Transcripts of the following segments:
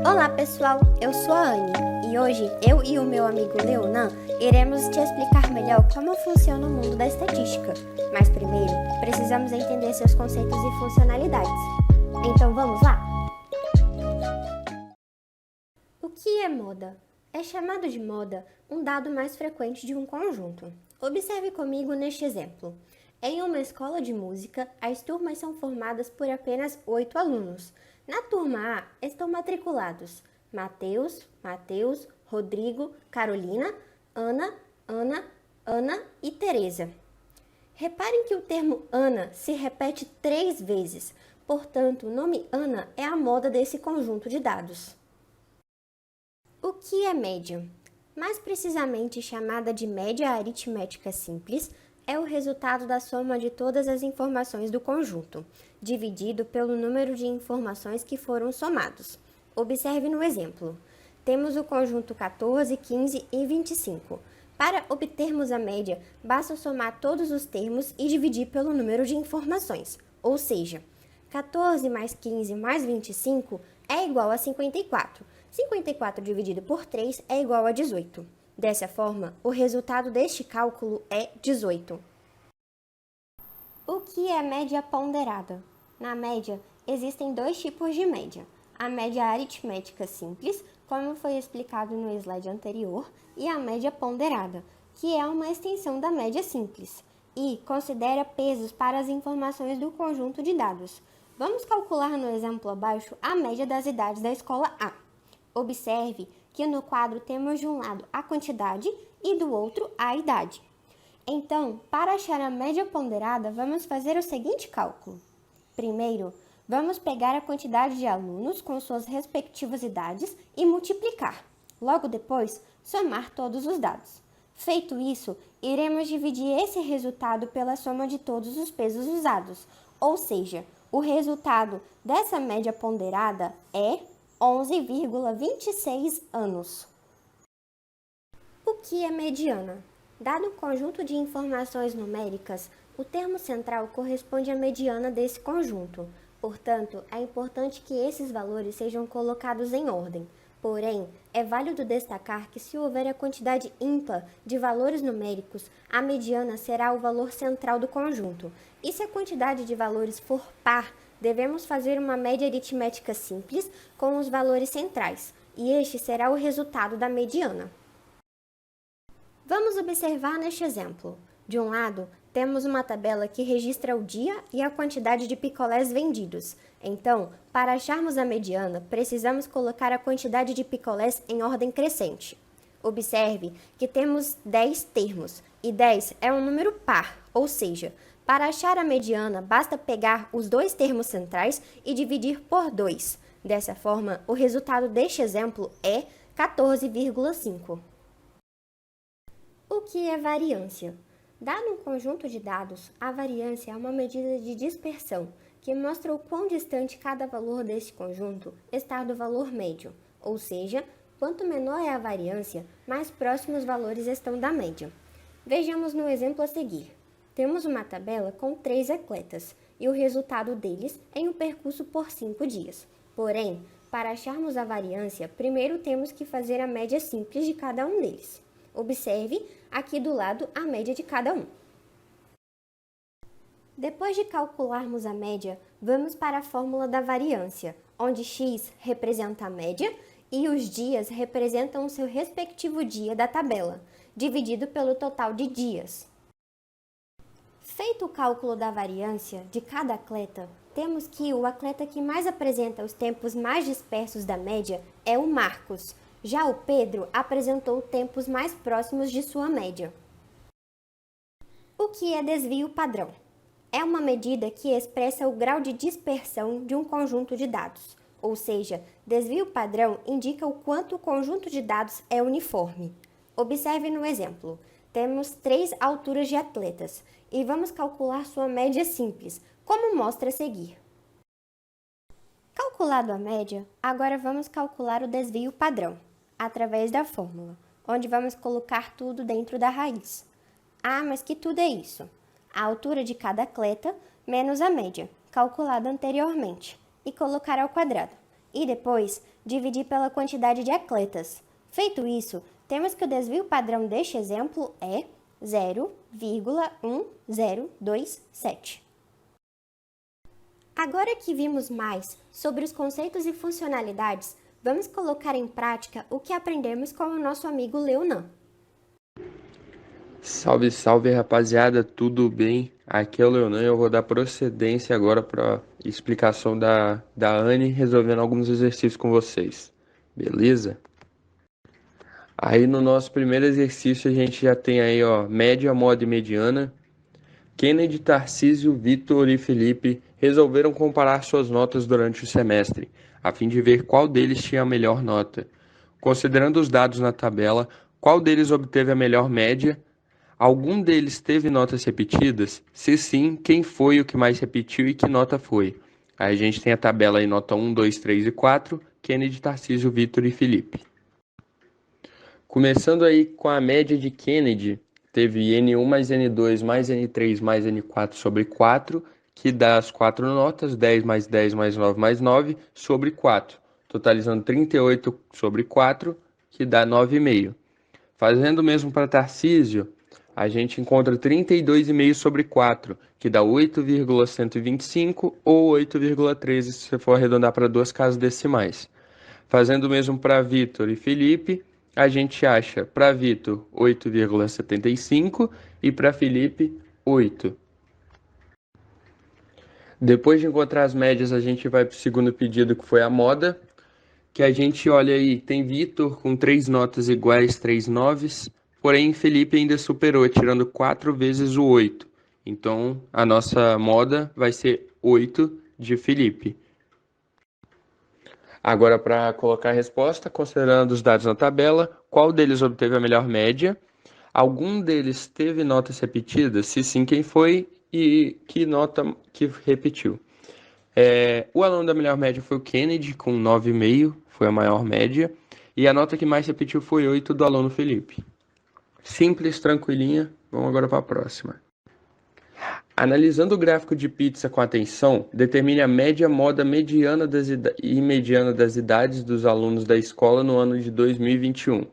Olá pessoal, eu sou a Anne e hoje eu e o meu amigo Leonan iremos te explicar melhor como funciona o mundo da estatística. Mas primeiro, precisamos entender seus conceitos e funcionalidades. Então vamos lá? O que é moda? É chamado de moda um dado mais frequente de um conjunto. Observe comigo neste exemplo. Em uma escola de música, as turmas são formadas por apenas 8 alunos. Na turma A estão matriculados Mateus, Rodrigo, Carolina, Ana e Teresa. Reparem que o termo Ana se repete 3 vezes, portanto, o nome Ana é a moda desse conjunto de dados. O que é média? Mais precisamente chamada de média aritmética simples, é o resultado da soma de todas as informações do conjunto, dividido pelo número de informações que foram somados. Observe no exemplo. Temos o conjunto 14, 15 e 25. Para obtermos a média, basta somar todos os termos e dividir pelo número de informações, ou seja, 14 mais 15 mais 25 é igual a 54. 54 dividido por 3 é igual a 18. Dessa forma, o resultado deste cálculo é 18. O que é média ponderada? Na média, existem 2 tipos de média. A média aritmética simples, como foi explicado no slide anterior, e a média ponderada, que é uma extensão da média simples, e considera pesos para as informações do conjunto de dados. Vamos calcular no exemplo abaixo a média das idades da escola A. Observe que no quadro temos de um lado a quantidade e do outro a idade. Então, para achar a média ponderada, vamos fazer o seguinte cálculo. Primeiro, vamos pegar a quantidade de alunos com suas respectivas idades e multiplicar. Logo depois, somar todos os dados. Feito isso, iremos dividir esse resultado pela soma de todos os pesos usados, ou seja, o resultado dessa média ponderada é 11,26 anos. O que é mediana? Dado um conjunto de informações numéricas, o termo central corresponde à mediana desse conjunto. Portanto, é importante que esses valores sejam colocados em ordem. Porém, é válido destacar que se houver a quantidade ímpar de valores numéricos, a mediana será o valor central do conjunto. E se a quantidade de valores for par, devemos fazer uma média aritmética simples com os valores centrais, e este será o resultado da mediana. Vamos observar neste exemplo. De um lado, temos uma tabela que registra o dia e a quantidade de picolés vendidos. Então, para acharmos a mediana, precisamos colocar a quantidade de picolés em ordem crescente. Observe que temos 10 termos, e 10 é um número par, ou seja, para achar a mediana, basta pegar os 2 termos centrais e dividir por 2. Dessa forma, o resultado deste exemplo é 14,5. O que é variância? Dado um conjunto de dados, a variância é uma medida de dispersão, que mostra o quão distante cada valor deste conjunto está do valor médio, ou seja, quanto menor é a variância, mais próximos os valores estão da média. Vejamos no exemplo a seguir. Temos uma tabela com 3 atletas e o resultado deles em um percurso por 5 dias. Porém, para acharmos a variância, primeiro temos que fazer a média simples de cada um deles. Observe aqui do lado a média de cada um. Depois de calcularmos a média, vamos para a fórmula da variância, onde x representa a média e os dias representam o seu respectivo dia da tabela, dividido pelo total de dias. Feito o cálculo da variância de cada atleta, temos que o atleta que mais apresenta os tempos mais dispersos da média é o Marcos. Já o Pedro apresentou tempos mais próximos de sua média. O que é desvio padrão? É uma medida que expressa o grau de dispersão de um conjunto de dados, ou seja, desvio padrão indica o quanto o conjunto de dados é uniforme. Observe no exemplo. Temos 3 alturas de atletas e vamos calcular sua média simples, como mostra a seguir. Calculado a média, agora vamos calcular o desvio padrão, através da fórmula, onde vamos colocar tudo dentro da raiz. Ah, mas que tudo é isso? A altura de cada atleta menos a média, calculada anteriormente, e colocar ao quadrado. e depois dividir pela quantidade de atletas. Feito isso, temos que o desvio padrão deste exemplo é 0,1027. Agora que vimos mais sobre os conceitos e funcionalidades, vamos colocar em prática o que aprendemos com o nosso amigo Leonan. Salve, salve, rapaziada, tudo bem? Aqui é o Leonan e eu vou dar procedência agora para explicação da Anne, resolvendo alguns exercícios com vocês, beleza? Aí no nosso primeiro exercício a gente já tem aí, ó, média, moda e mediana. Kennedy, Tarcísio, Vitor e Felipe resolveram comparar suas notas durante o semestre, a fim de ver qual deles tinha a melhor nota. Considerando os dados na tabela, qual deles obteve a melhor média? Algum deles teve notas repetidas? Se sim, quem foi o que mais repetiu e que nota foi? Aí a gente tem a tabela aí, nota 1, 2, 3 e 4, Kennedy, Tarcísio, Vitor e Felipe. Começando aí com a média de Kennedy, teve N1 mais N2 mais N3 mais N4 sobre 4, que dá as 4 notas, 10 mais 10 mais 9 mais 9 sobre 4, totalizando 38 sobre 4, que dá 9,5. Fazendo o mesmo para Tarcísio, a gente encontra 32,5 sobre 4, que dá 8,125 ou 8,13 se você for arredondar para duas casas decimais. Fazendo o mesmo para Vitor e Felipe, a gente acha para Vitor 8,75 e para Felipe 8. Depois de encontrar as médias, a gente vai para o segundo pedido, que foi a moda, que a gente olha aí, tem Vitor com 3 notas iguais, 3 noves, porém Felipe ainda superou, tirando 4 vezes o 8. Então, a nossa moda vai ser 8 de Felipe. Agora, para colocar a resposta, considerando os dados na tabela, qual deles obteve a melhor média? Algum deles teve notas repetidas? Se sim, quem foi e que nota que repetiu? O aluno da melhor média foi o Kennedy, com 9,5, foi a maior média. E a nota que mais repetiu foi 8 do aluno Felipe. Simples, tranquilinha. Vamos agora para a próxima. Analisando o gráfico de pizza com atenção, determine a média, moda mediana e mediana das idades dos alunos da escola no ano de 2021.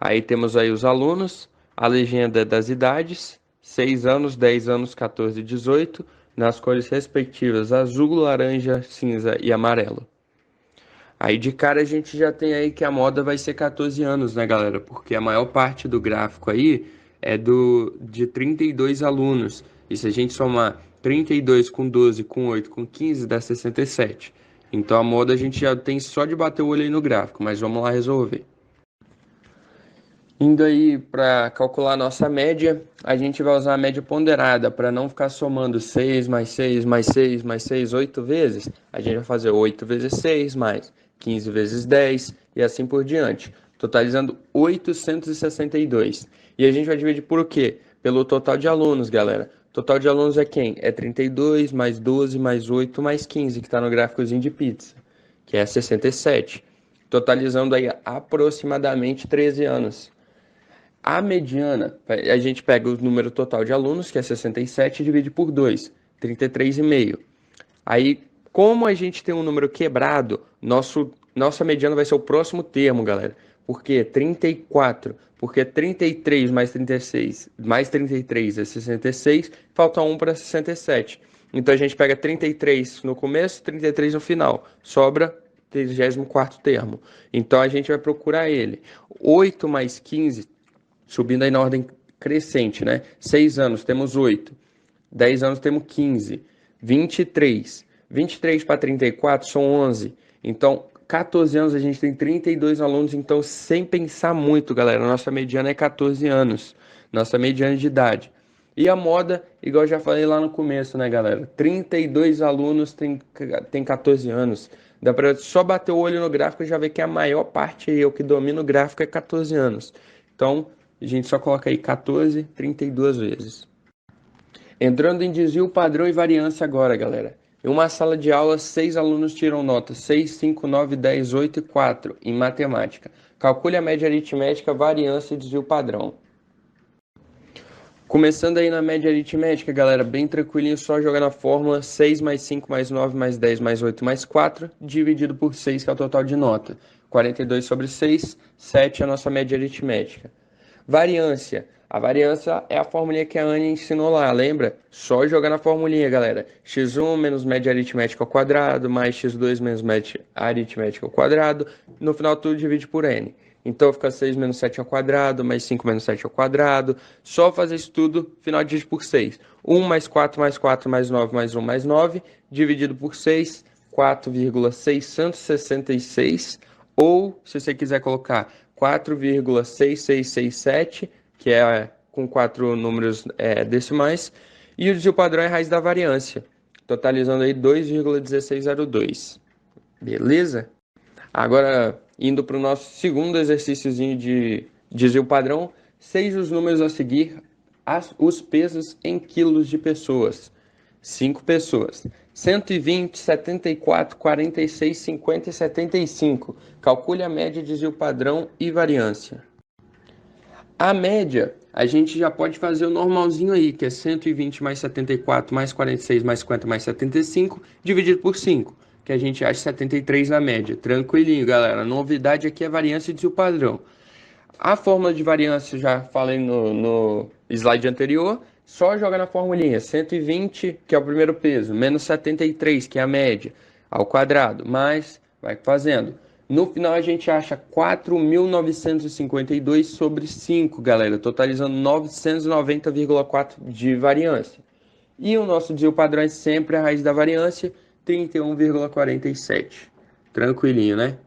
Aí temos aí os alunos, a legenda das idades, 6 anos, 10 anos, 14 e 18, nas cores respectivas azul, laranja, cinza e amarelo. Aí de cara a gente já tem aí que a moda vai ser 14 anos, né, galera? Porque a maior parte do gráfico aí é de 32 alunos. E se a gente somar 32 com 12, com 8, com 15, dá 67. Então a moda a gente já tem só de bater o olho aí no gráfico, mas vamos lá resolver. Indo aí para calcular a nossa média, a gente vai usar a média ponderada para não ficar somando 6 mais 6 mais 6 mais 6 8 vezes. A gente vai fazer 8 vezes 6 mais 15 vezes 10 e assim por diante, totalizando 862. E a gente vai dividir por quê? Pelo total de alunos, galera. Total de alunos é quem? É 32 mais 12 mais 8 mais 15, que está no gráficozinho de pizza, que é 67. Totalizando aí aproximadamente 13 anos. A mediana, a gente pega o número total de alunos, que é 67, e divide por 2, 33,5. Aí, como a gente tem um número quebrado, nossa mediana vai ser o próximo termo, galera. Por quê? 34. Porque 33 mais 36 mais 33 é 66, falta 1 para 67. Então a gente pega 33 no começo, 33 no final. Sobra 34º termo. Então a gente vai procurar ele. 8 mais 15, subindo aí na ordem crescente, né? 6 anos temos 8, 10 anos temos 15, 23. 23 para 34 são 11. Então, 14 anos a gente tem 32 alunos, então sem pensar muito, galera, nossa mediana é 14 anos, nossa mediana de idade. E a moda, igual eu já falei lá no começo, né, galera? 32 alunos tem 14 anos. Dá para só bater o olho no gráfico e já ver que a maior parte aí, o que domina o gráfico é 14 anos. Então, a gente só coloca aí 14, 32 vezes. Entrando em desvio, padrão e variância agora, galera. Em uma sala de aula, 6 alunos tiram nota 6, 5, 9, 10, 8 e 4 em matemática. Calcule a média aritmética, variância e desvio padrão. Começando aí na média aritmética, galera, bem tranquilinho, só jogar na fórmula 6 mais 5 mais 9 mais 10 mais 8 mais 4, dividido por 6, que é o total de nota. 42 sobre 6, 7 é a nossa média aritmética. Variância. A variância é a formulinha que a Anne ensinou lá, lembra? Só jogar na formulinha, galera. x1 menos média aritmética ao quadrado, mais x2 menos média aritmética ao quadrado. No final tudo divide por n. Então fica 6 menos 7 ao quadrado, mais 5 menos 7 ao quadrado. Só fazer isso tudo, final divide por 6. 1 mais 4 mais 4 mais 9 mais 1 mais 9, dividido por 6, 4,666. Ou, se você quiser colocar 4,6667, que é com 4 números decimais. E o desvio padrão é a raiz da variância, totalizando aí 2,1602. Beleza? Agora, indo para o nosso segundo exercíciozinho de desvio padrão, seja os números a seguir os pesos em quilos de pessoas. 5 pessoas. 120, 74, 46, 50 e 75. Calcule a média, desvio padrão e variância. A média, a gente já pode fazer o normalzinho aí, que é 120 mais 74 mais 46 mais 50 mais 75, dividido por 5, que a gente acha 73 na média. Tranquilinho, galera. A novidade aqui é variância e desvio padrão. A fórmula de variância, já falei no slide anterior, só joga na formulinha 120, que é o primeiro peso, menos 73, que é a média, ao quadrado, mais, vai fazendo. No final a gente acha 4.952 sobre 5, galera, totalizando 990,4 de variância. E o nosso desvio padrão é sempre a raiz da variância, 31,47. Tranquilinho, né?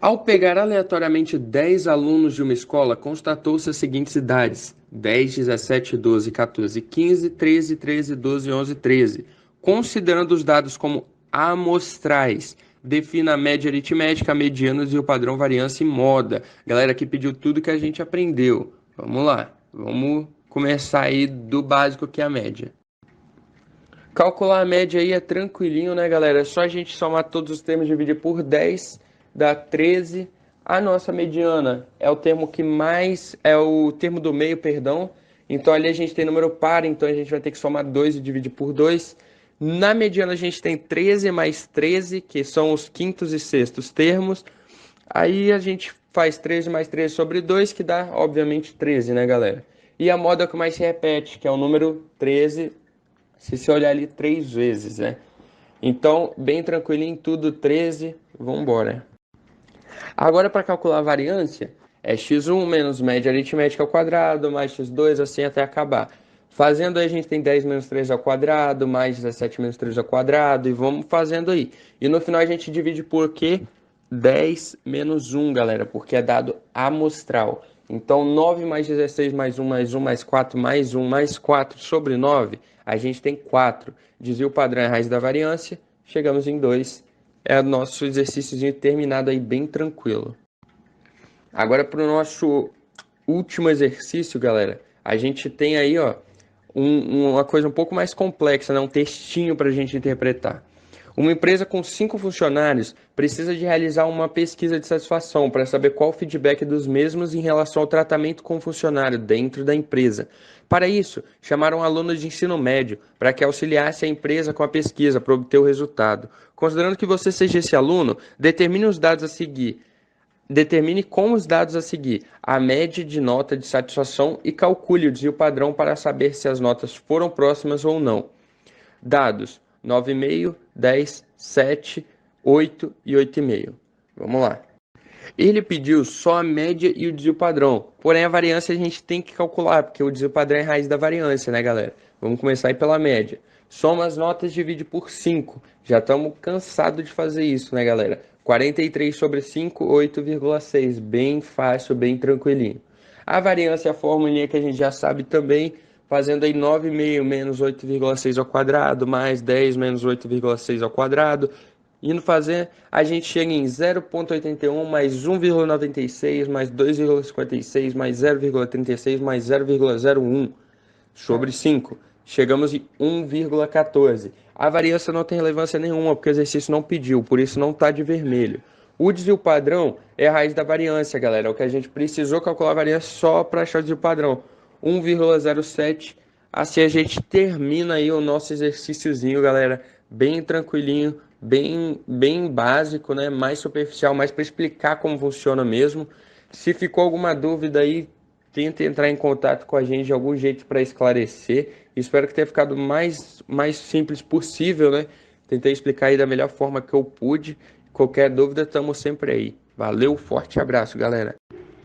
Ao pegar aleatoriamente 10 alunos de uma escola, constatou-se as seguintes idades: 10, 17, 12, 14, 15, 13, 13, 12, 11, 13. Considerando os dados como amostrais, defina a média aritmética, a mediana e o padrão variância e moda. Galera, aqui pediu tudo que a gente aprendeu. Vamos lá, vamos começar aí do básico, que é a média. Calcular a média aí é tranquilinho, né, galera? É só a gente somar todos os termos e dividir por 10, dá 13. A nossa mediana é o termo que mais... é o termo do meio, perdão. Então ali a gente tem número par, então a gente vai ter que somar 2 e dividir por 2. Na mediana a gente tem 13 mais 13, que são os quintos e sextos termos. Aí a gente faz 13 mais 13 sobre 2, que dá, obviamente, 13, né, galera? E a moda que mais se repete, que é o número 13, se você olhar ali 3 vezes, né? Então, bem tranquilinho, tudo 13, vamos embora. Agora, para calcular a variância, é x1 menos média aritmética ao quadrado, mais x2, assim até acabar. Fazendo aí, a gente tem 10 menos 3 ao quadrado, mais 17 menos 3 ao quadrado, e vamos fazendo aí. E no final a gente divide por quê? 10 menos 1, galera, porque é dado amostral. Então, 9 mais 16 mais 1 mais 1 mais 4 mais 1 mais 4 sobre 9, a gente tem 4. Desvio padrão é a raiz da variância, chegamos em 2. É o nosso exercíciozinho terminado aí, bem tranquilo. Agora, para o nosso último exercício, galera, a gente tem aí, ó, uma coisa um pouco mais complexa, né? Um textinho para a gente interpretar. Uma empresa com 5 funcionários precisa de realizar uma pesquisa de satisfação para saber qual o feedback dos mesmos em relação ao tratamento com o funcionário dentro da empresa. Para isso, chamaram alunos de ensino médio para que auxiliasse a empresa com a pesquisa para obter o resultado. Considerando que você seja esse aluno, determine os dados a seguir. Determine com os dados a seguir a média de nota de satisfação e calcule o desvio padrão para saber se as notas foram próximas ou não. Dados 9,5, 10, 7, 8 e 8,5. Vamos lá. Ele pediu só a média e o desvio padrão. Porém, a variância a gente tem que calcular, porque o desvio padrão é a raiz da variância, né, galera? Vamos começar aí pela média. Soma as notas, divide por 5. Já estamos cansados de fazer isso, né, galera? 43 sobre 5, 8,6. Bem fácil, bem tranquilinho. A variância é a formulinha que a gente já sabe também, fazendo aí 9,5 menos 8,6 ao quadrado, mais 10 menos 8,6 ao quadrado. Indo fazer, a gente chega em 0,81 mais 1,96 mais 2,56 mais 0,36 mais 0,01 sobre 5. Chegamos em 1,14. A variância não tem relevância nenhuma, porque o exercício não pediu, por isso não está de vermelho. O desvio padrão é a raiz da variância, galera. É o que a gente precisou calcular a variância só para achar o desvio padrão. 1,07. Assim a gente termina aí o nosso exercíciozinho, galera, bem tranquilinho, bem básico, né? Mais superficial, mais para explicar como funciona mesmo. Se ficou alguma dúvida aí, tenta entrar em contato com a gente de algum jeito para esclarecer. Espero que tenha ficado mais simples possível, né? Tentei explicar aí da melhor forma que eu pude. Qualquer dúvida, estamos sempre aí. Valeu, forte abraço, galera.